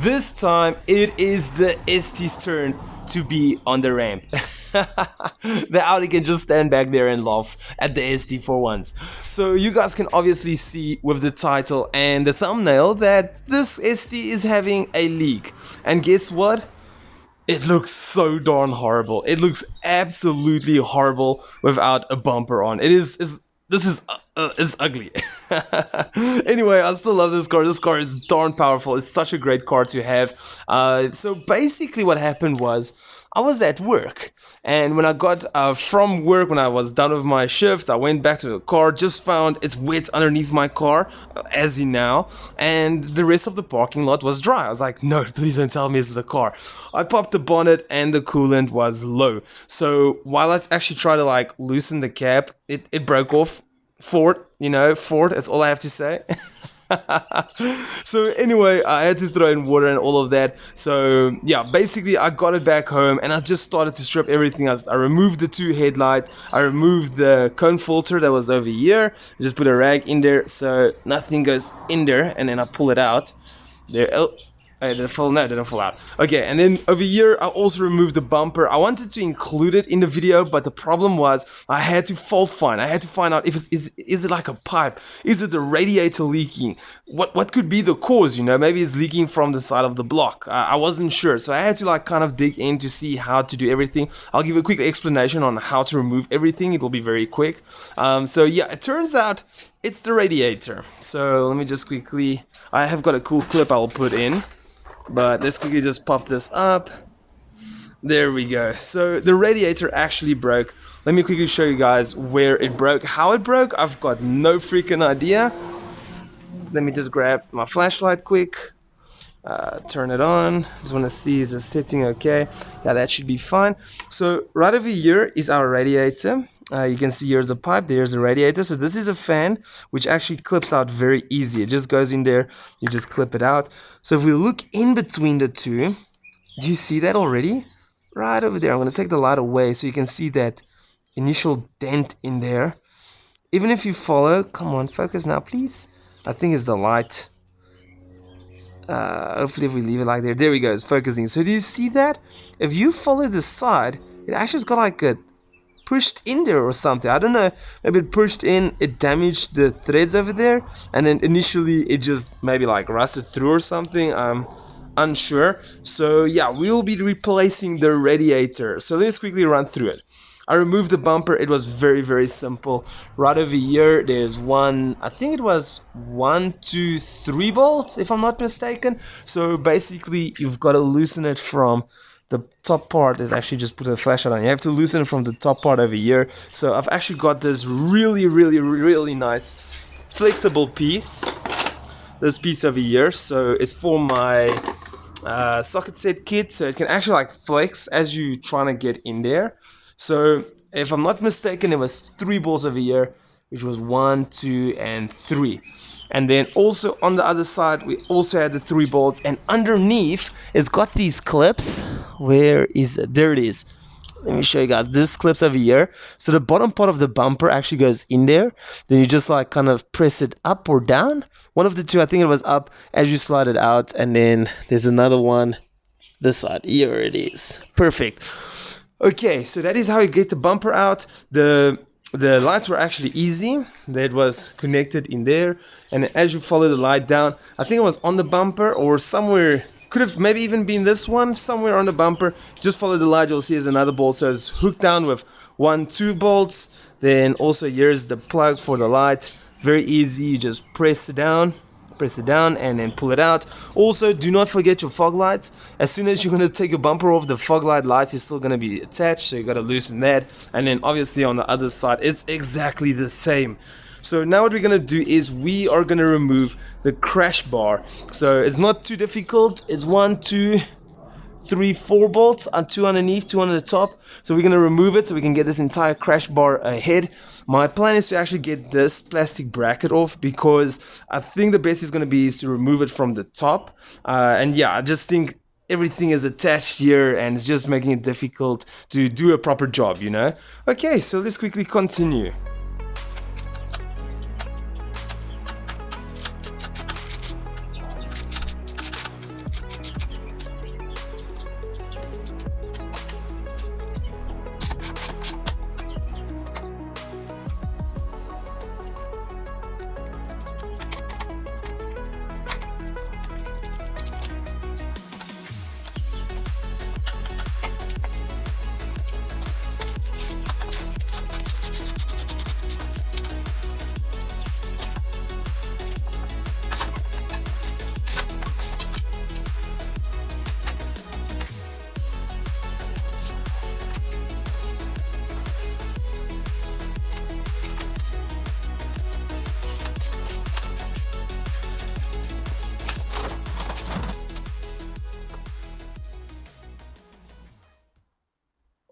this time it is the ST's turn to be on the ramp. The Audi can just stand back there and laugh at the ST for once. So you guys can obviously see with the title and the thumbnail that this ST is having a leak. And guess what? It looks so darn horrible. It looks absolutely horrible without a bumper on. This is ugly. Anyway, I still love this car. This car is darn powerful. It's such a great car to have. So basically what happened was I was at work, and when I got from work, when I was done with my shift, I went back to the car, just found it's wet underneath my car, as in now, and the rest of the parking lot was dry. I was like, no, please don't tell me it's the car. I popped the bonnet and the coolant was low. So while I actually tried to like loosen the cap, it broke off. Ford, that's all I have to say. So anyway, I had to throw in water and all of that. So yeah, basically I got it back home and I just started to strip everything else. I removed the two headlights, I removed the cone filter that was over here, I just put a rag in there so nothing goes in there, and then I pull it out there. Did it fall? No, it didn't fall out. Okay, and then over here, I also removed the bumper. I wanted to include it in the video, but the problem was I had to fault find. I had to find out if is it like a pipe? Is it the radiator leaking? What could be the cause? Maybe it's leaking from the side of the block. I wasn't sure, so I had to like kind of dig in to see how to do everything. I'll give a quick explanation on how to remove everything. It will be very quick. So yeah, it turns out it's the radiator. So let me just quickly. I have got a cool clip I will put in. But let's quickly just pop this up. There we go. So the radiator actually broke. Let me quickly show you guys where it broke. How it broke, I've got no freaking idea. Let me just grab my flashlight quick. Turn it on. Just want to see, is the setting okay? Yeah, that should be fine. So right over here is our radiator. You can see here's a pipe, there's a radiator. So this is a fan which actually clips out very easy. It just goes in there, you just clip it out. So if we look in between the two, do you see that already? Right over there. I'm going to take the light away so you can see that initial dent in there. Even if you follow, come on, focus now please. I think it's the light. Hopefully if we leave it like there we go, it's focusing. So do you see that? If you follow the side, it actually's got like a pushed in there or something. I don't know, maybe it pushed in, it damaged the threads over there, and then initially it just maybe like rusted through or something. I'm unsure. So yeah, we'll be replacing the radiator. So let's quickly run through it. I removed the bumper. It was very, very simple. Right over here, there's I think it was 1, 2, 3 bolts, if I'm not mistaken. So basically, you've got to loosen it from the top part. Is actually just put a flashlight on. You have to loosen it from the top part over here. So I've actually got this really, really, really nice flexible piece. This piece over here. So it's for my socket set kit. So it can actually like flex as you trying to get in there. So if I'm not mistaken, it was 3 bolts over here, which was 1, 2, and 3. And then also on the other side, we also had the 3 bolts, and underneath it's got these clips. Where is it? There it is. Let me show you guys. This clips over here. So the bottom part of the bumper actually goes in there. Then you just like kind of press it up or down. One of the two, I think it was up, as you slide it out. And then there's another one this side. Here it is. Perfect. Okay, so that is how you get the bumper out. The lights were actually easy. That was connected in there, and as you follow the light down, I think it was on the bumper or somewhere, could have maybe even been this one, somewhere on the bumper. Just follow the light, you'll see there's another bolt. So it's hooked down with 1, 2 bolts. Then also here's the plug for the light. Very easy, you just press it down and then pull it out. Also, do not forget your fog lights. As soon as you're going to take your bumper off, the fog lights is still going to be attached, so you got to loosen that. And then obviously on the other side, it's exactly the same. So now what we're going to do is we are going to remove the crash bar. So it's not too difficult. It's 1, 2, 3, 4 bolts, and 2 underneath, 2 on the top. So we're going to remove it so we can get this entire crash bar ahead. My plan is to actually get this plastic bracket off, because I think the best is going to be to remove it from the top. And yeah, I just think everything is attached here and it's just making it difficult to do a proper job, Okay, so let's quickly continue.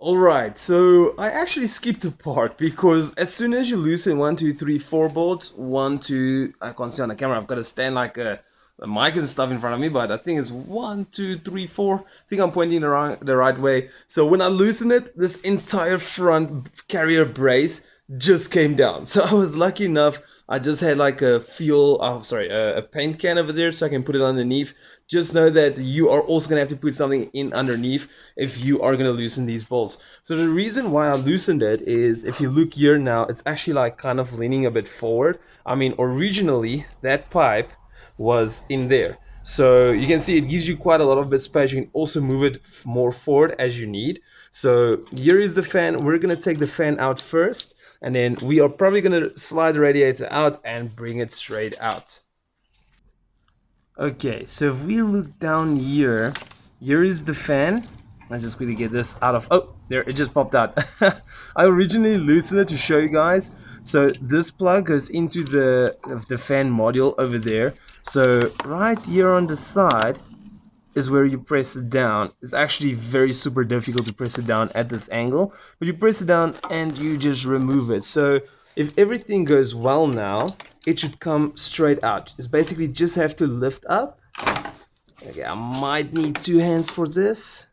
Alright, so I actually skipped a part because as soon as you loosen 1, 2, 3, 4 bolts, 1, 2, I can't see on the camera, I've got to stand like a mic and stuff in front of me, but I think it's 1, 2, 3, 4. I think I'm pointing the right way. So when I loosen it, this entire front carrier brace just came down. So I was lucky enough, I just had like a a paint can over there so I can put it underneath. Just know that you are also going to have to put something in underneath if you are going to loosen these bolts. So the reason why I loosened it is, if you look here now, it's actually like kind of leaning a bit forward. I mean, originally that pipe was in there. So you can see it gives you quite a lot of bit space. You can also move it more forward as you need. So here is the fan. We're going to take the fan out first, and then we are probably going to slide the radiator out and bring it straight out. Okay, so if we look down here, here is the fan. Let's just quickly get this out of, oh, there, it just popped out. I originally loosened it to show you guys. So this plug goes into the fan module over there. So right here on the side is where you press it down. It's actually very super difficult to press it down at this angle, but you press it down and you just remove it. So if everything goes well now, it should come straight out. It's basically just have to lift up. Okay, I might need 2 hands for this.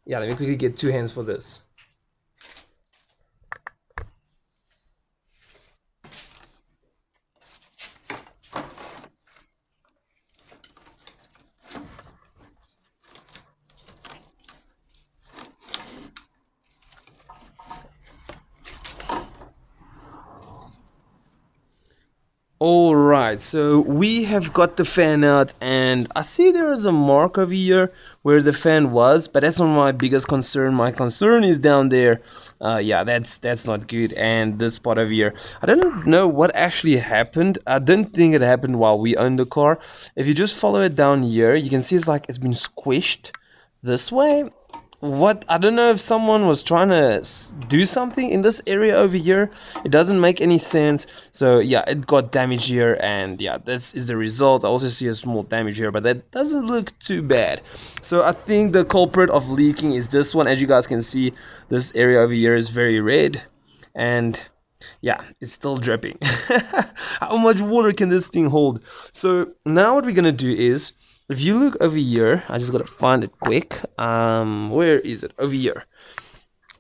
Yeah, let me quickly get 2 hands for this. Alright, so we have got the fan out, and I see there is a mark over here where the fan was, but that's not my biggest concern. My concern is down there. Yeah, that's not good. And this part over here, I don't know what actually happened. I didn't think it happened while we owned the car. If you just follow it down here, you can see it's like it's been squished this way. What, I don't know if someone was trying to do something in this area over here. It doesn't make any sense. So yeah, it got damaged here, and yeah, this is the result. I also see a small damage here, but that doesn't look too bad. So I think the culprit of leaking is this one. As you guys can see, this area over here is very red, and yeah, it's still dripping. How much water can this thing hold? So now what we're gonna do is, if you look over here, I just gotta find it quick. Where is it? Over here.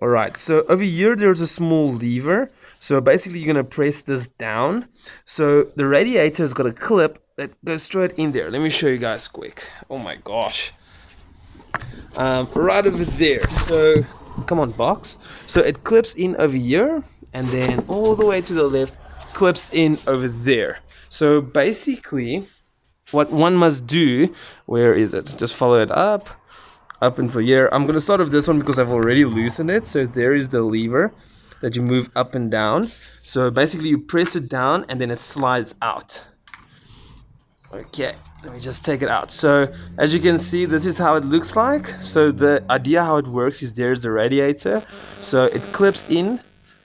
Alright, so over here there's a small lever. So basically you're gonna press this down. So the radiator's got a clip that goes straight in there. Let me show you guys quick. Oh my gosh. Right over there. So come on, box. So it clips in over here, and then all the way to the left clips in over there. So basically what one must do, where is it? Just follow it up until here. I'm gonna start with this one because I've already loosened it. So there is the lever that you move up and down. So basically you press it down and then it slides out. Okay, let me just take it out. So as you can see, this is how it looks like. So the idea how it works is, there's the radiator. So it clips in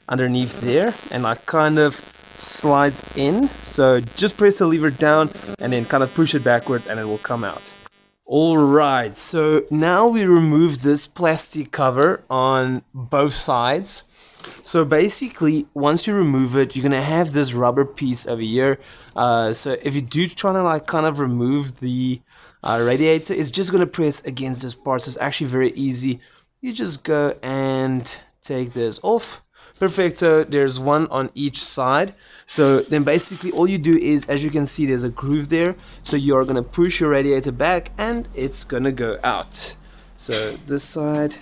underneath there and like kind of slides in. So just press the lever down and then kind of push it backwards and it will come out. Alright, so now we remove this plastic cover on both sides. So basically, once you remove it, you're gonna have this rubber piece over here. So if you do try to like kind of remove the radiator, it's just gonna press against this part. So it's actually very easy. You just go and take this off. Perfecto. There's one on each side. So then basically all you do is, as you can see, there's a groove there. So you're gonna push your radiator back and it's gonna go out. So this side.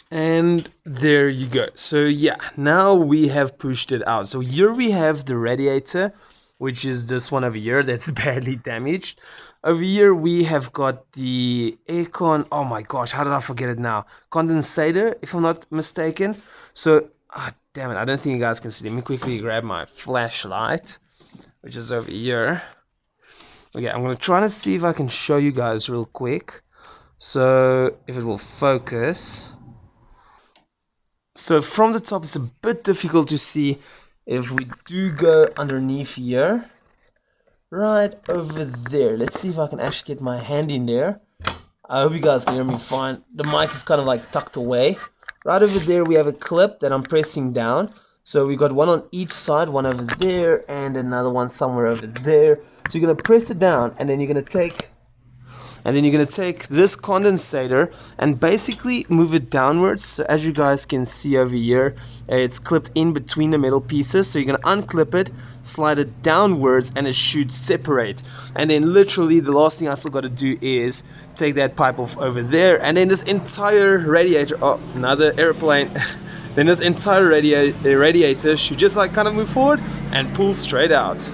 And there you go. So yeah, now we have pushed it out. So here we have the radiator, which is this one over here that's badly damaged. Over here we have got the aircon. Oh my gosh, how did I forget it now? Condensator, if I'm not mistaken. So, damn it, I don't think you guys can see. Let me quickly grab my flashlight, which is over here. Okay, I'm gonna try to see if I can show you guys real quick. So, if it will focus. So from the top, it's a bit difficult to see. If we do go underneath here, right over there, let's see if I can actually get my hand in there. I hope you guys can hear me fine. The mic is kind of like tucked away. Right over there we have a clip that I'm pressing down. So we got one on each side, one over there and another one somewhere over there. So you're going to press it down and then you're going to take this condensator and basically move it downwards. So as you guys can see over here, it's clipped in between the metal pieces. So you're going to unclip it, slide it downwards, and it should separate. And then literally the last thing I still got to do is take that pipe off over there, and then this entire radiator, oh, another airplane, then this entire radiator should just like kind of move forward and pull straight out.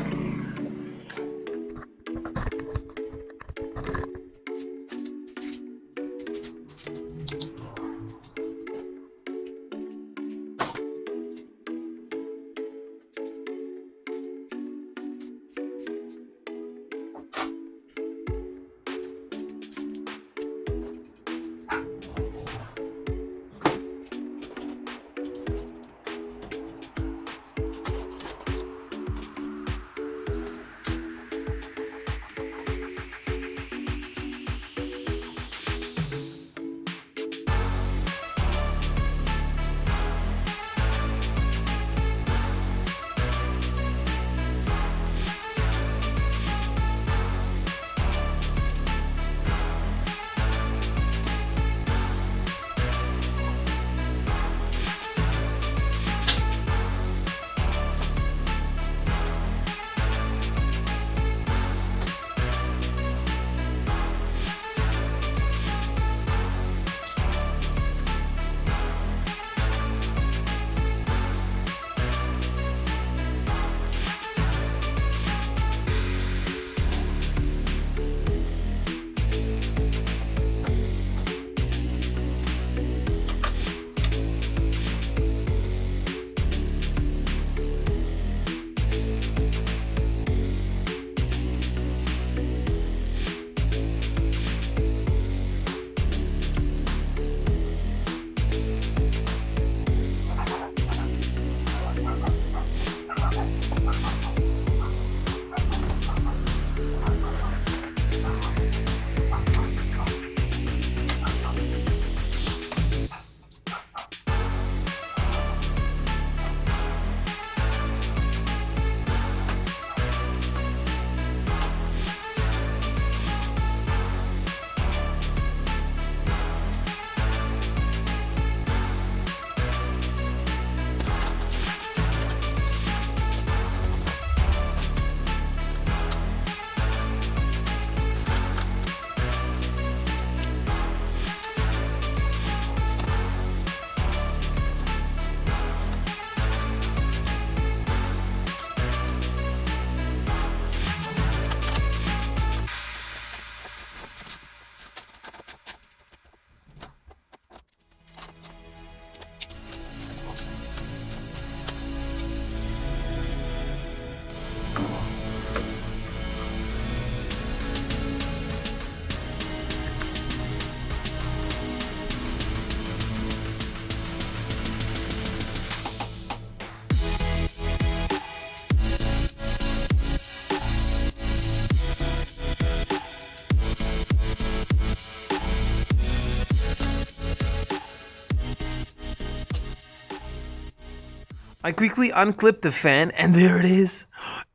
I quickly unclipped the fan and there it is.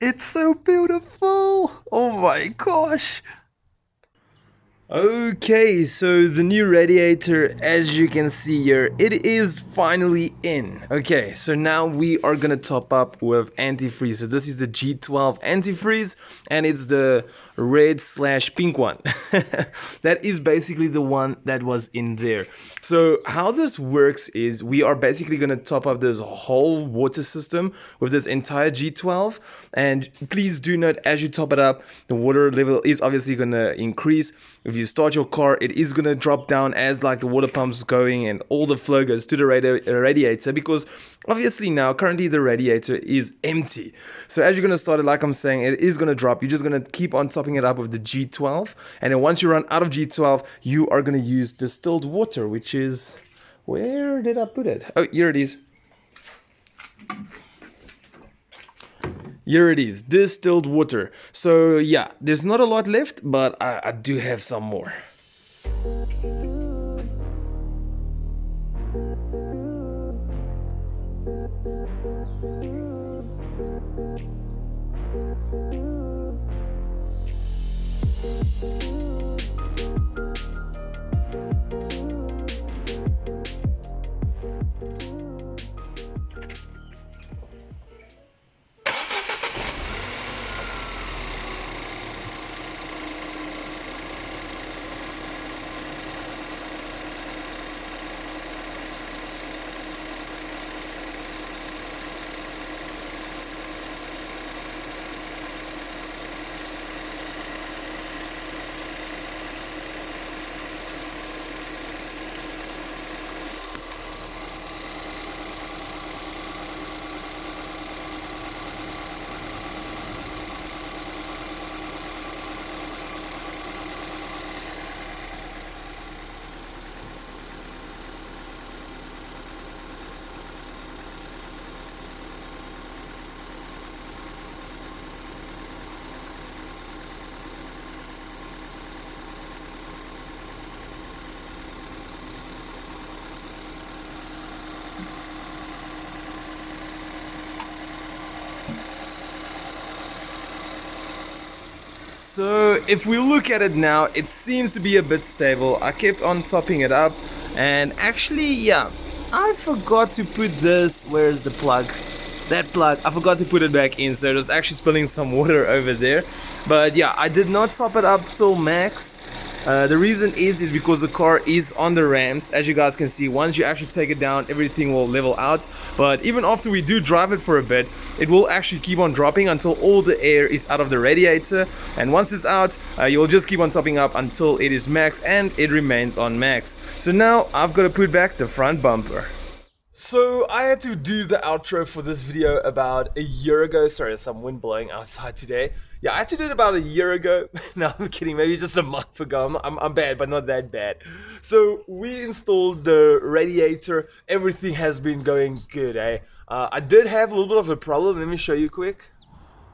It's so beautiful. Oh my gosh. Okay, so the new radiator, as you can see here, it is finally in. Okay, so now we are gonna top up with antifreeze. So this is the G12 antifreeze and it's the red/pink one. That is basically the one that was in there. So how this works is we are basically gonna top up this whole water system with this entire G12, and please do note, as you top it up, the water level is obviously gonna increase. If you start your car, it is gonna drop down as like the water pump's going and all the flow goes to the radiator, because obviously now currently the radiator is empty. So as you're gonna start it, like I'm saying, it is gonna drop. You're just gonna keep on topping it up with the G12, and then once you run out of G12, you are gonna use distilled water, which is, where did I put it? Oh, here it is. Here it is, distilled water. So yeah, there's not a lot left, but I do have some more. So if we look at it now, it seems to be a bit stable. I kept on topping it up, and actually, yeah, I forgot to put this, where's the plug? That plug, I forgot to put it back in, so it was actually spilling some water over there. But yeah, I did not top it up till max. The reason is because the car is on the ramps. As you guys can see, once you actually take it down, everything will level out. But even after we do drive it for a bit, it will actually keep on dropping until all the air is out of the radiator. And once it's out, you'll just keep on topping up until it is max, and it remains on max. So now I've got to put back the front bumper. So I had to do the outro for this video about a year ago. Sorry, there's some wind blowing outside today. Yeah, I had to do it about a year ago. No, I'm kidding, maybe just a month ago. I'm bad, but not that bad. So we installed the radiator. Everything has been going good, eh? I did have a little bit of a problem. Let me show you quick.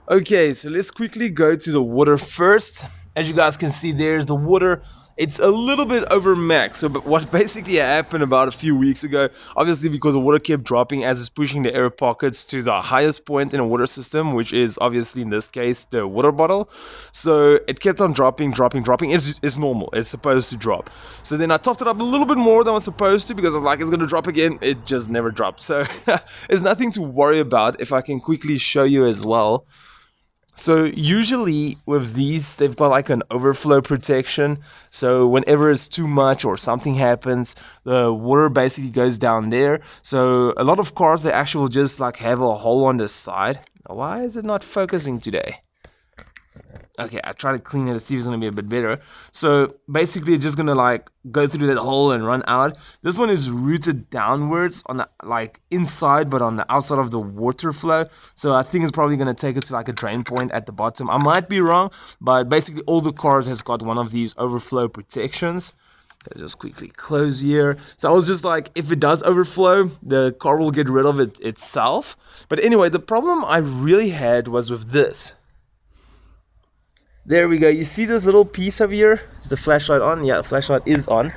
Okay, so let's quickly go to the water first. As you guys can see, there's the water. It's a little bit over max. So but what basically happened about a few weeks ago, obviously because the water kept dropping as it's pushing the air pockets to the highest point in a water system, which is obviously in this case the water bottle. So it kept on dropping. It's normal, it's supposed to drop. So then I topped it up a little bit more than I was supposed to, because I was like, it's gonna drop again. It just never dropped. So there's nothing to worry about. If I can quickly show you as well. So usually with these, they've got like an overflow protection. So whenever it's too much or something happens, the water basically goes down there. So a lot of cars, they actually will just like have a hole on the side. Why is it not focusing today? Okay, I try to clean it to see if it's going to be a bit better. So basically it's just going to like go through that hole and run out. This one is routed downwards on the like inside, but on the outside of the water flow. So I think it's probably going to take it to like a drain point at the bottom. I might be wrong, but basically all the cars has got one of these overflow protections. Let's just quickly close here. So I was just like, if it does overflow, the car will get rid of it itself. But anyway, the problem I really had was with this. There we go. You see this little piece over here? Is the flashlight on? Yeah, the flashlight is on.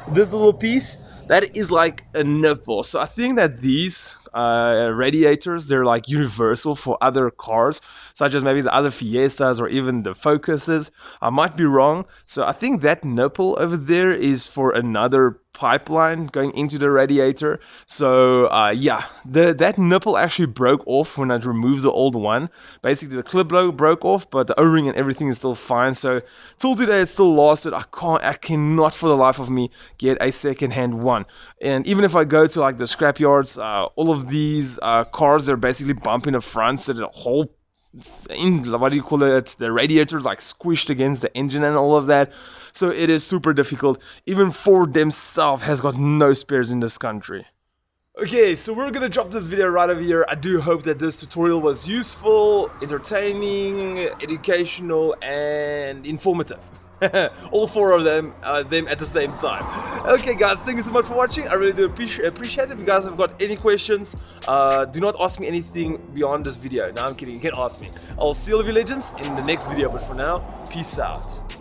This little piece, that is like a nipple. So I think that these radiators, they're like universal for other cars, such as maybe the other Fiestas or even the Focuses. I might be wrong. So I think that nipple over there is for another pipeline going into the radiator. So yeah, that nipple actually broke off when I removed the old one. Basically the clip broke off, but the O-ring and everything is still fine. So till today it still lasted. I cannot for the life of me get a second-hand one. And even if I go to like the scrap yards, all of these cars, they're basically bumping the front, so the whole what do you call it, the radiators like squished against the engine and all of that. So it is super difficult. Even Ford themselves has got no spares in this country. Okay, so we're gonna drop this video right over here. I do hope that this tutorial was useful, entertaining, educational, and informative. All four of them at the same time. Okay guys, thank you so much for watching. I really do appreciate it. If you guys have got any questions, do not ask me anything beyond this video. No, I'm kidding, you can ask me. I'll see all of you legends in the next video, but for now, peace out.